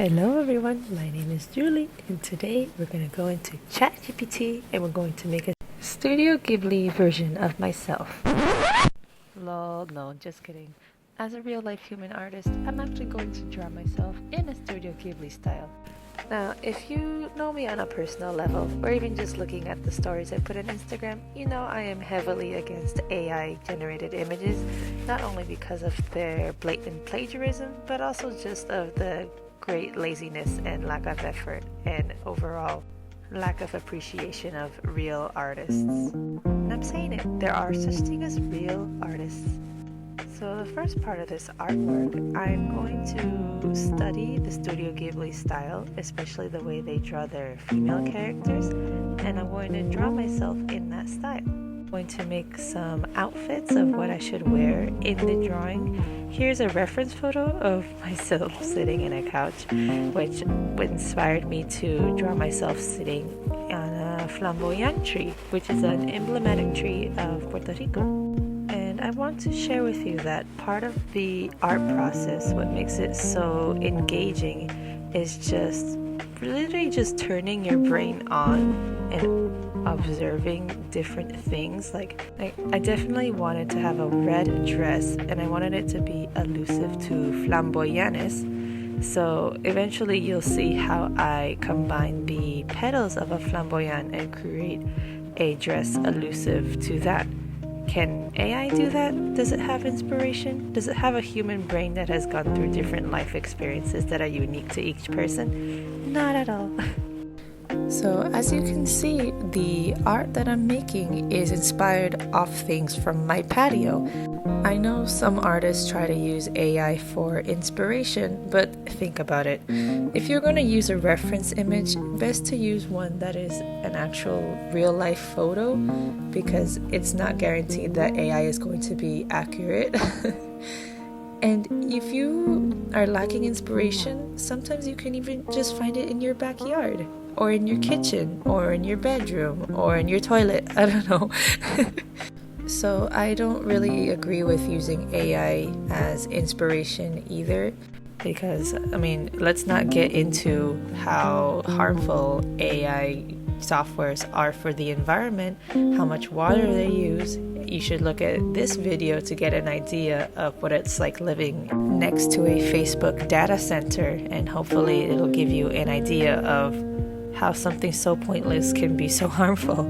Hello everyone, my name is Julie and today we're going to go into ChatGPT and we're going to make a Studio Ghibli version of myself. Lol, no, just kidding. As a real life human artist, I'm actually going to draw myself in a Studio Ghibli style. Now, if you know me on a personal level, or even just looking at the stories I put on Instagram, you know I am heavily against AI generated images, not only because of their blatant plagiarism, but also just of the great laziness and lack of effort and overall lack of appreciation of real artists. And I'm saying it, there are such things as real artists. So the first part of this artwork, I'm going to study the Studio Ghibli style, especially the way they draw their female characters, and I'm going to draw myself in that style. I'm going to make some outfits of what I should wear in the drawing. Here's a reference photo of myself sitting in a couch, which inspired me to draw myself sitting on a flamboyant tree, which is an emblematic tree of Puerto Rico. I want to share with you that part of the art process, what makes it so engaging, is just literally just turning your brain on and observing different things. Like I definitely wanted to have a red dress and I wanted it to be elusive to flamboyantness. So eventually you'll see how I combine the petals of a flamboyant and create a dress elusive to that. Can AI do that? Does it have inspiration? Does it have a human brain that has gone through different life experiences that are unique to each person? Not at all. So as you can see, the art that I'm making is inspired off things from my patio. I know some artists try to use AI for inspiration, but think about it. If you're going to use a reference image, best to use one that is an actual real life photo, because it's not guaranteed that AI is going to be accurate. And if you are lacking inspiration, sometimes you can even just find it in your backyard, or in your kitchen, or in your bedroom, or in your toilet. I don't know. So I don't really agree with using AI as inspiration either, because let's not get into how harmful AI softwares are for the environment, how much water they use. You should look at this video to get an idea of what it's like living next to a Facebook data center, and hopefully it'll give you an idea of how something so pointless can be so harmful.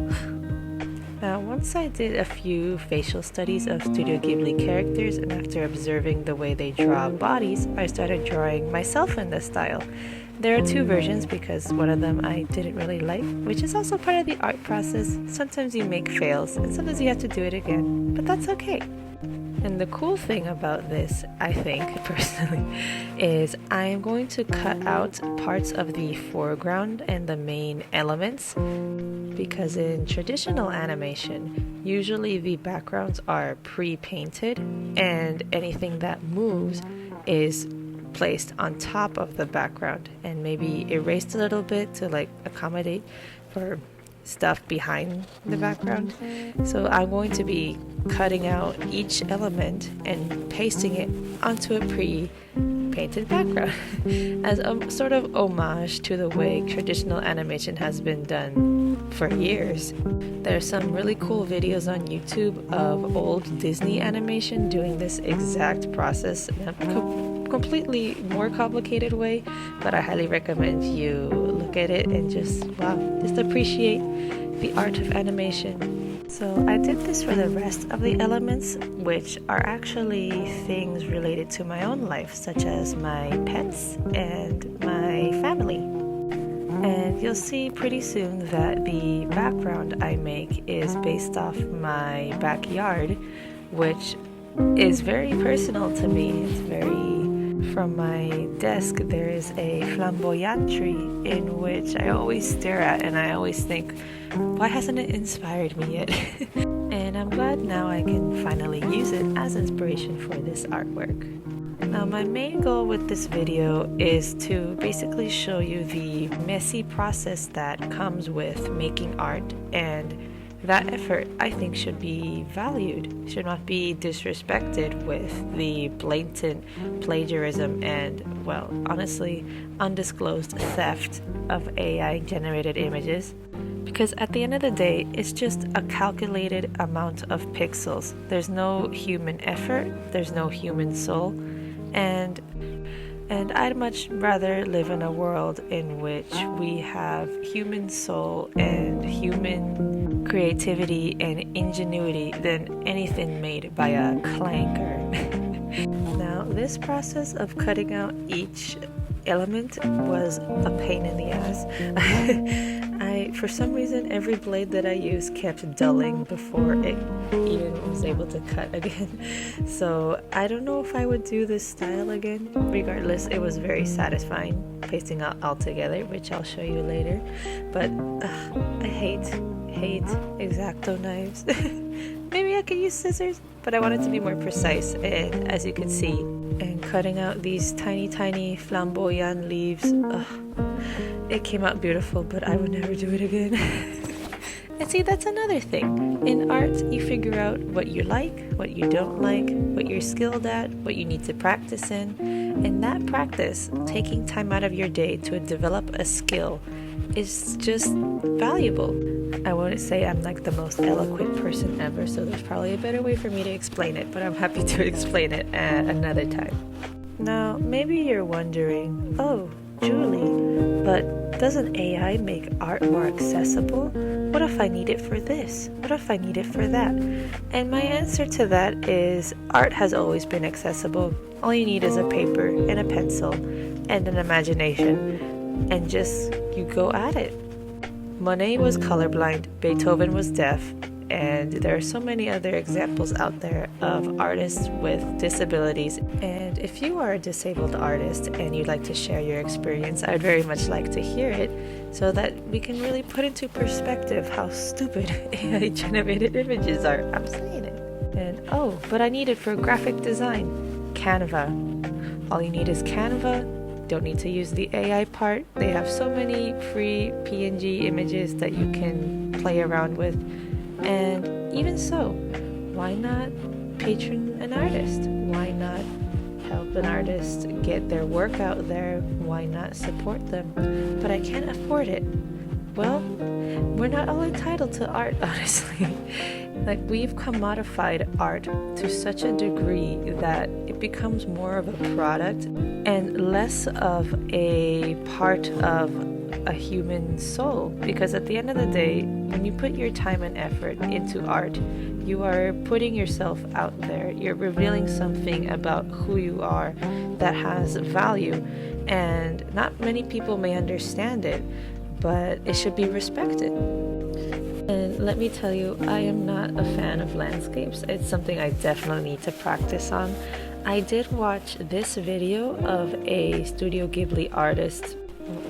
Now, once I did a few facial studies of Studio Ghibli characters, and after observing the way they draw bodies, I started drawing myself in this style. There are two versions because one of them I didn't really like, which is also part of the art process. Sometimes you make fails, and sometimes you have to do it again, but that's okay. And the cool thing about this, I think, personally, is I am going to cut out parts of the foreground and the main elements, because in traditional animation, usually the backgrounds are pre-painted and anything that moves is placed on top of the background and maybe erased a little bit to accommodate for stuff behind the background. So I'm going to be cutting out each element and pasting it onto a pre-painted background as a sort of homage to the way traditional animation has been done for years. There's some really cool videos on YouTube of old Disney animation doing this exact process in a completely more complicated way, but I highly recommend you look at it and just appreciate the art of animation. So I did this for the rest of the elements, which are actually things related to my own life, such as my pets and my family. And you'll see pretty soon that the background I make is based off my backyard, which is very personal to me. It's very... From my desk, there is a flamboyant tree in which I always stare at, and I always think, why hasn't it inspired me yet? And I'm glad now I can finally use it as inspiration for this artwork. Now, my main goal with this video is to basically show you the messy process that comes with making art and that effort, I think, should be valued, should not be disrespected with the blatant plagiarism and, well, honestly, undisclosed theft of AI generated images. Because at the end of the day, it's just a calculated amount of pixels. There's no human effort, there's no human soul, and I'd much rather live in a world in which we have human soul and human creativity and ingenuity than anything made by a clanker. Now, this process of cutting out each element was a pain in the ass. For some reason, every blade that I used kept dulling before it even was able to cut again. So I don't know if I would do this style again. Regardless, it was very satisfying pasting out all together, which I'll show you later. But I hate X-Acto knives. Maybe I could use scissors, but I wanted to be more precise, and as you can see, and cutting out these tiny flamboyant leaves, it came out beautiful, but I would never do it again. And see, that's another thing. In art, you figure out what you like, what you don't like, what you're skilled at, what you need to practice in. And that practice, taking time out of your day to develop a skill, is just valuable. I wouldn't say I'm like the most eloquent person ever, so there's probably a better way for me to explain it, but I'm happy to explain it at another time. Now, maybe you're wondering, oh, Julie, but doesn't AI make art more accessible? What if I need it for this? What if I need it for that? And my answer to that is art has always been accessible. All you need is a paper and a pencil and an imagination, and just you go at it. Monet was colorblind, Beethoven was deaf, and there are so many other examples out there of artists with disabilities. And if you are a disabled artist and you'd like to share your experience, I'd very much like to hear it so that we can really put into perspective how stupid AI generated images are. I'm saying it. And oh, but I need it for graphic design. Canva. All you need is Canva. Don't need to use the AI part. They have so many free PNG images that you can play around with. And even so, why not patron an artist? Why not help an artist get their work out there? Why not support them? But I can't afford it. Well, we're not all entitled to art, honestly. Like, we've commodified art to such a degree that it becomes more of a product and less of a part of a human soul. Because at the end of the day, when you put your time and effort into art, you are putting yourself out there. You're revealing something about who you are that has value. And not many people may understand it, but it should be respected. And let me tell you, I am not a fan of landscapes. It's something I definitely need to practice on. I did watch this video of a Studio Ghibli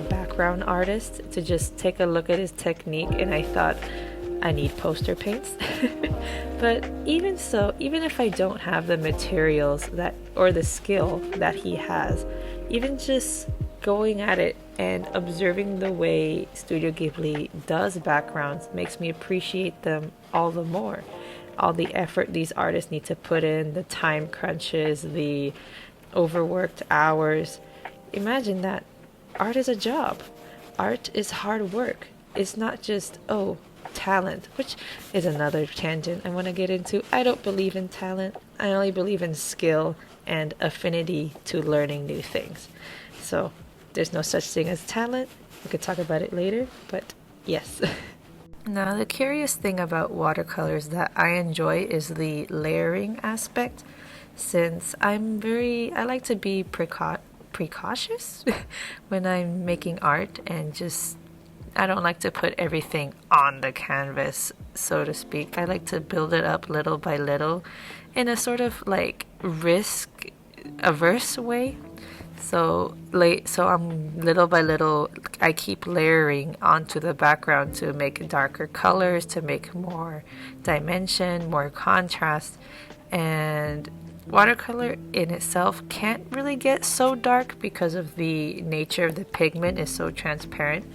background artist, to just take a look at his technique, and I thought, I need poster paints. But even so, even if I don't have the materials or the skill that he has, even just going at it and observing the way Studio Ghibli does backgrounds makes me appreciate them all the more. All the effort these artists need to put in, the time crunches, the overworked hours. Imagine that. Art is a job. Art is hard work. It's not just, talent, which is another tangent I want to get into. I don't believe in talent. I only believe in skill and affinity to learning new things. So there's no such thing as talent. We could talk about it later, but yes. Now, the curious thing about watercolors that I enjoy is the layering aspect, since I like to be precautious when I'm making art, and I don't like to put everything on the canvas, so to speak. I like to build it up little by little in a sort of like risk-averse way. So I'm little by little, I keep layering onto the background to make darker colors, to make more dimension, more contrast. And watercolor in itself can't really get so dark because of the nature of the pigment is so transparent.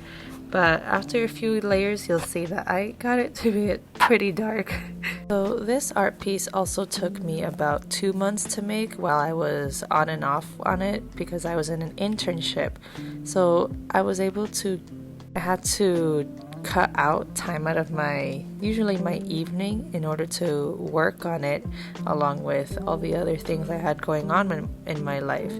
But after a few layers, you'll see that I got it to be pretty dark. So this art piece also took me about 2 months to make while I was on and off on it because I was in an internship. So I had to cut out time out of usually my evening in order to work on it along with all the other things I had going on in my life.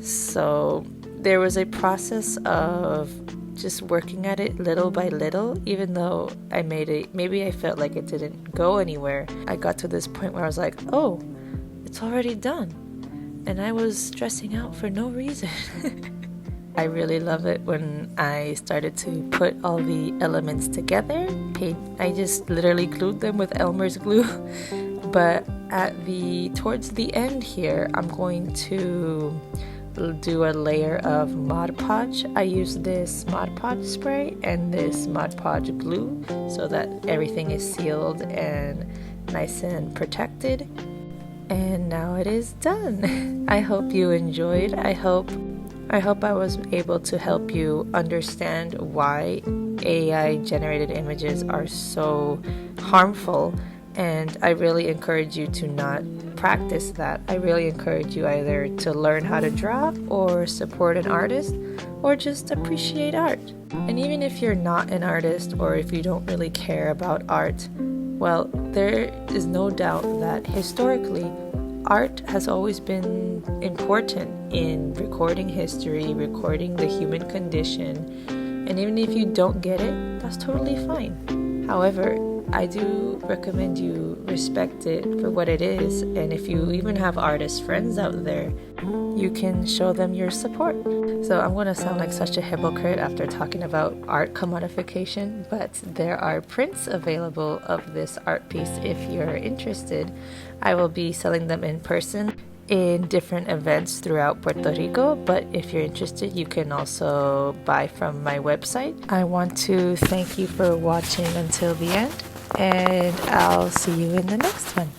So there was a process of just working at it little by little, even though maybe I felt like it didn't go anywhere. I got to this point where I was like, oh, it's already done. And I was stressing out for no reason. I really love it when I started to put all the elements together. I just literally glued them with Elmer's glue. But towards the end here, I'm going to do a layer of Mod Podge. I use this Mod Podge spray and this Mod Podge glue so that everything is sealed and nice and protected. And now it is done. I hope you enjoyed. I hope I was able to help you understand why AI generated images are so harmful, and I really encourage you to not practice that. I really encourage you either to learn how to draw or support an artist or just appreciate art. And even if you're not an artist or if you don't really care about art, well, there is no doubt that historically art has always been important in recording history, recording the human condition, and even if you don't get it, that's totally fine. However, I do recommend you respect it for what it is, and if you even have artist friends out there, you can show them your support. So I'm going to sound like such a hypocrite after talking about art commodification, but there are prints available of this art piece if you're interested. I will be selling them in person in different events throughout Puerto Rico, but if you're interested, you can also buy from my website. I want to thank you for watching until the end, and I'll see you in the next one.